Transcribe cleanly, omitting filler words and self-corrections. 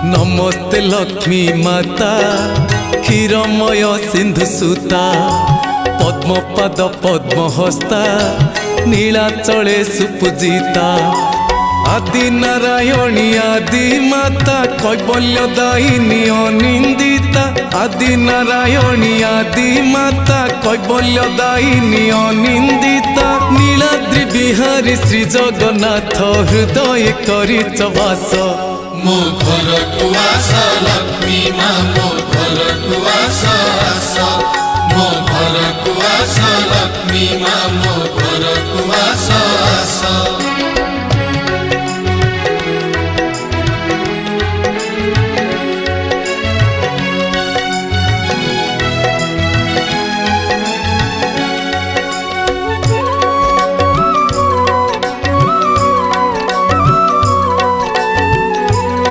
नमस्ते लक्ष्मी माता क्षीरमय सिंधु सुता पद्मपाद पद्महस्ता नीलाचले सुपूजिता आदि नारायणी आदि माता कैवल्यदायिनी अनिंदिता आदि नारायणी आदि माता कैवल्यदायिनी अनिंदिता नीलाद्रि बिहारी श्री जगन्नाथ हृदय करिच वास मो घर को आस लक्ष्मी माँ मो घर को आस मो घर को आस लक्ष्मी माँ मो घर को आस